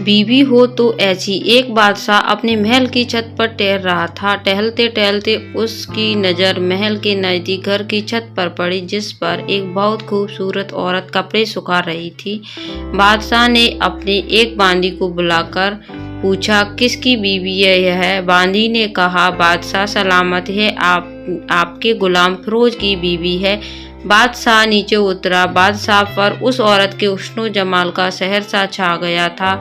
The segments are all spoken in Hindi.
बीवी हो तो ऐसी। एक बादशाह अपने महल की छत पर टहल रहा था। टहलते टहलते उसकी नज़र महल के नज़दीक घर की छत पर पड़ी, जिस पर एक बहुत खूबसूरत औरत कपड़े सुखा रही थी। बादशाह ने अपने एक बांदी को बुलाकर पूछा, किसकी बीवी है यह? बांदी ने कहा, बादशाह सलामत है, आपके गुलाम फिरोज की बीवी है। बादशाह नीचे उतरा। बादशाह पर उस औरत के हुस्नो जमाल का सहसा छा गया था।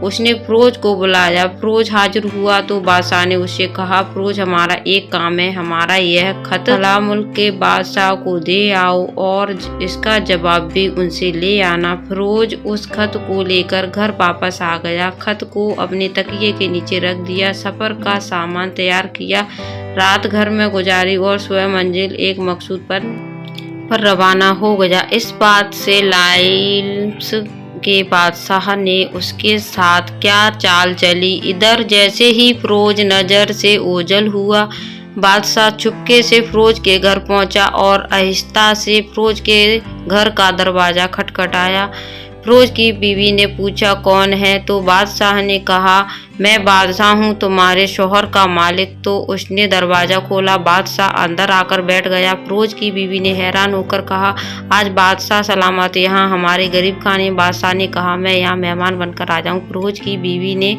उसने फिरोज को बुलाया। फिरोज हाजिर हुआ तो बादशाह ने उससे कहा, फिरोज, हमारा एक काम है। हमारा यह खत फला मुल्क के बादशाह को दे आओ और इसका जवाब भी उनसे ले आना। फिरोज उस खत को लेकर घर वापस आ गया। खत को अपने तकिए के नीचे रख दिया। सफर का सामान तैयार किया। रात घर में गुजारी और सुबह मंजिल एक मकसूद पर रवाना हो गया। इस बात से लाइल्स के बादशाह ने उसके साथ क्या चाल चली। इधर जैसे ही फिरोज नजर से ओझल हुआ, बादशाह चुपके से फिरोज के घर पहुंचा और आहिस्ता से फिरोज के घर का दरवाजा खटखटाया। फिरोज की बीवी ने पूछा, कौन है? तो बादशाह ने कहा, मैं बादशाह हूँ, तुम्हारे शौहर का मालिक। तो उसने दरवाजा खोला। बादशाह अंदर आकर बैठ गया। फिरोज की बीवी ने हैरान होकर कहा, आज बादशाह सलामत यहाँ हमारे गरीब खाने? बादशाह ने कहा, मैं यहाँ मेहमान बनकर आया हूँ। फिरोज की बीवी ने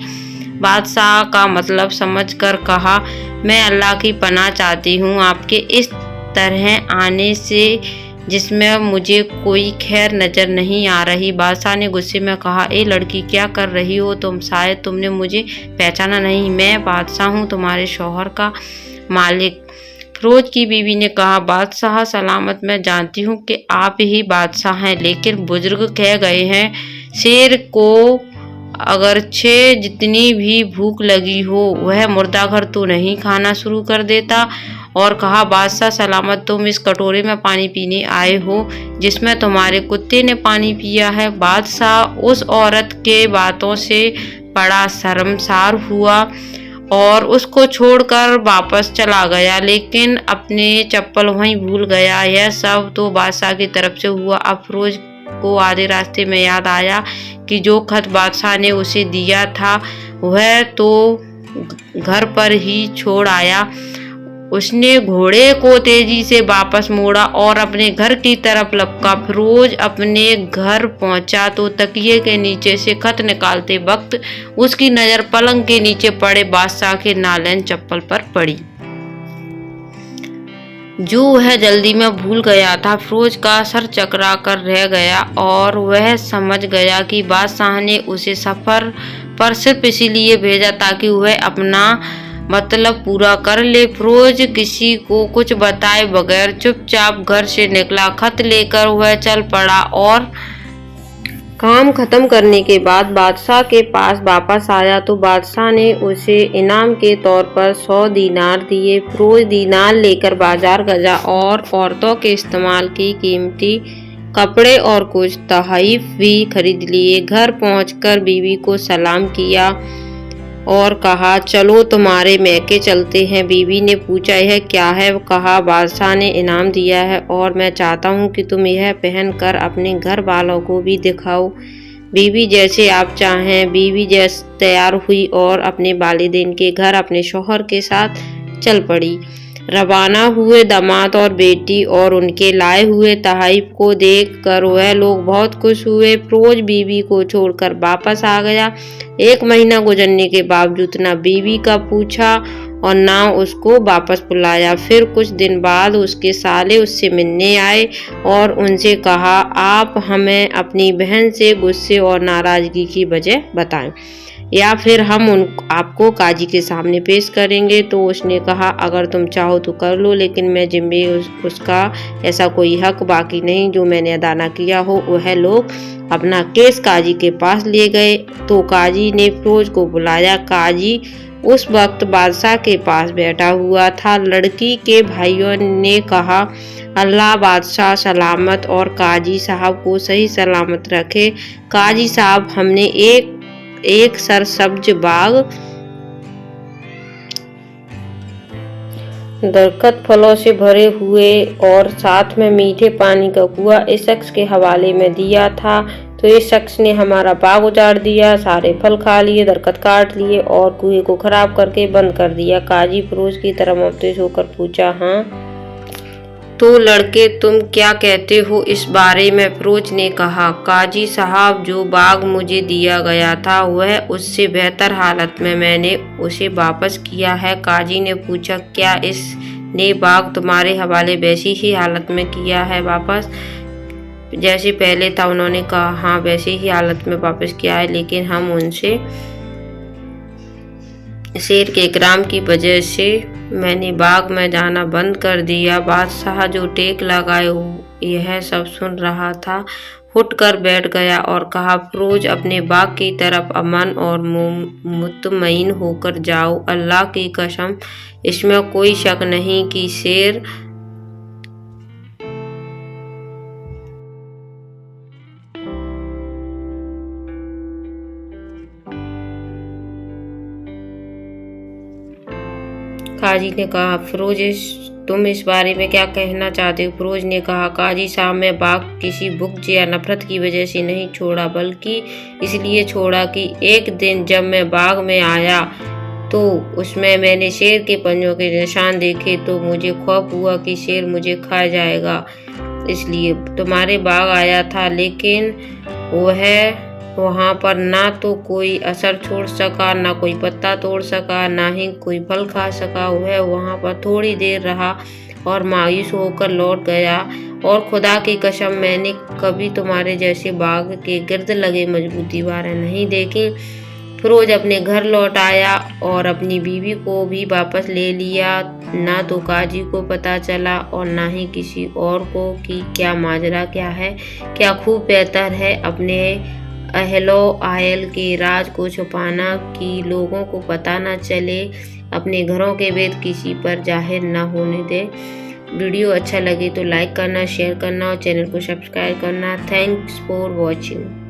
बादशाह का मतलब समझकर कहा, मैं अल्लाह की पनाह चाहती हूँ आपके इस तरह आने से, जिसमें मुझे कोई खैर नजर नहीं आ रही। बादशाह ने गुस्से में कहा, ए लड़की, क्या कर रही हो तुम? शायद तुमने मुझे पहचाना नहीं। मैं बादशाह हूँ, तुम्हारे शौहर का मालिक। फिरोज की बीवी ने कहा, बादशाह सलामत, मैं जानती हूँ कि आप ही बादशाह हैं, लेकिन बुजुर्ग कह गए हैं, शेर को अगरचे जितनी भी भूख लगी हो वह मुर्दाघर तो नहीं खाना शुरू कर देता। और कहा, बादशाह सलामत, तुम इस कटोरे में पानी पीने आए हो जिसमें तुम्हारे कुत्ते ने पानी पिया है। बादशाह उस औरत के बातों से बड़ा शर्मसार हुआ और उसको छोड़कर वापस चला गया, लेकिन अपने चप्पल वहीं भूल गया। यह सब तो बादशाह की तरफ से हुआ। अब फिरोज को आधे रास्ते में याद आया कि जो खत बादशाह ने उसे दिया था वह तो घर पर ही छोड़ आया। उसने घोड़े को तेजी से वापस मोड़ा और अपने घर की तरफ लपका। फिरोज अपने घर पहुंचा तो तकिए के नीचे से खत निकालते वक्त उसकी नजर पलंग के नीचे पड़े बादशाह के नालैन चप्पल पर पड़ी, जो वह जल्दी में भूल गया था। फिरोज का सर चकरा कर रह गया और वह समझ गया कि बादशाह ने उसे सफर पर सिर्फ इसीलिए भेजा ताकि वह अपना मतलब पूरा कर ले। फिरोज किसी को कुछ बताए बगैर चुपचाप घर से निकला। खत लेकर वह चल पड़ा और काम खत्म करने के बाद बादशाह के पास वापस आया तो बादशाह ने उसे इनाम के तौर पर 100 दीनार दिए। फिरोज दीनार लेकर बाजार गया और औरतों के इस्तेमाल की कीमती कपड़े और कुछ तोहफे भी खरीद लिए। घर पहुंचकर बीवी को सलाम किया और कहा, चलो तुम्हारे मैके चलते हैं। बीवी ने पूछा, यह क्या है? कहा, बादशाह ने इनाम दिया है और मैं चाहता हूँ कि तुम यह पहनकर अपने घर वालों को भी दिखाओ। बीवी, जैसे आप चाहें। बीवी जैसे तैयार हुई और अपने वालिदैन के घर अपने शौहर के साथ चल पड़ी। रवाना हुए दामाद और बेटी और उनके लाए हुए तोहफे को देखकर वह लोग बहुत खुश हुए। फिरोज बीवी को छोड़कर वापस आ गया। 1 महीना गुजरने के बावजूद न बीवी का पूछा और न उसको वापस बुलाया। फिर कुछ दिन बाद उसके साले उससे मिलने आए और उनसे कहा, आप हमें अपनी बहन से गुस्से और नाराजगी की वजह बताएं या फिर हम आपको काजी के सामने पेश करेंगे। तो उसने कहा, अगर तुम चाहो तो कर लो, लेकिन मैं जिम्मे उसका ऐसा कोई हक बाकी नहीं जो मैंने अदा न किया हो। वह लोग अपना केस काजी के पास ले गए तो काजी ने फिरोज को बुलाया। काजी उस वक्त बादशाह के पास बैठा हुआ था। लड़की के भाइयों ने कहा, अल्लाह बादशाह सलामत और काजी साहब को सही सलामत रखे। काजी साहब, हमने एक सरसब्ज बाग, दरख्त फलों से भरे हुए और साथ में मीठे पानी का कुआं इस शख्स के हवाले में दिया था तो इस शख्स ने हमारा बाग उजाड़ दिया, सारे फल खा लिए, दरख्त काट लिए और कुएं को खराब करके बंद कर दिया। काजी फिरोज की तरफ मुब्तज होकर पूछा, हाँ तो लड़के तुम क्या कहते हो इस बारे में? फिरोज ने कहा, काजी साहब जो बाग मुझे दिया गया था वह उससे बेहतर हालत में, मैंने उसे वापस किया है। काजी ने पूछा, क्या इसने बाग तुम्हारे हवाले वैसी ही हालत में किया है वापस जैसे पहले था? उन्होंने कहा, हाँ वैसे ही हालत में वापस किया है, लेकिन हम उनसे शेर के इकराम की वजह से मैंने बाग में जाना बंद कर दिया। बादशाह जो टेक लगाए यह सब सुन रहा था उठकर बैठ गया और कहा, फिरोज अपने बाग की तरफ अमन और मुतमईन होकर जाओ। अल्लाह की कसम इसमें कोई शक नहीं कि शेर काजी ने कहा, फिरोज तुम इस बारे में क्या कहना चाहते हो? फिरोज ने कहा, काजी साहब मैं बाग किसी बुग़्ज़ या नफरत की वजह से नहीं छोड़ा, बल्कि इसलिए छोड़ा कि एक दिन जब मैं बाग में आया तो उसमें मैंने शेर के पंजों के निशान देखे, तो मुझे खौफ हुआ कि शेर मुझे खा जाएगा, इसलिए तुम्हारे बाग आया था। लेकिन वह वहाँ पर ना तो कोई असर छोड़ सका, ना कोई पत्ता तोड़ सका, ना ही कोई फल खा सका। वह वहाँ पर थोड़ी देर रहा और मायूस होकर लौट गया। और खुदा की कसम मैंने कभी तुम्हारे जैसे बाग के गिर्द लगे मजबूत दीवारें नहीं देखी। फिरोज अपने घर लौट आया और अपनी बीवी को भी वापस ले लिया। ना तो काजी को पता चला और ना ही किसी और को कि क्या माजरा क्या है। क्या खूब बेहतर है अपने अहलो आयल के राज को छुपाना कि लोगों को पता न चले, अपने घरों के भेद किसी पर जाहिर न होने दे। वीडियो अच्छा लगे तो लाइक करना, शेयर करना और चैनल को सब्सक्राइब करना। Thanks for watching.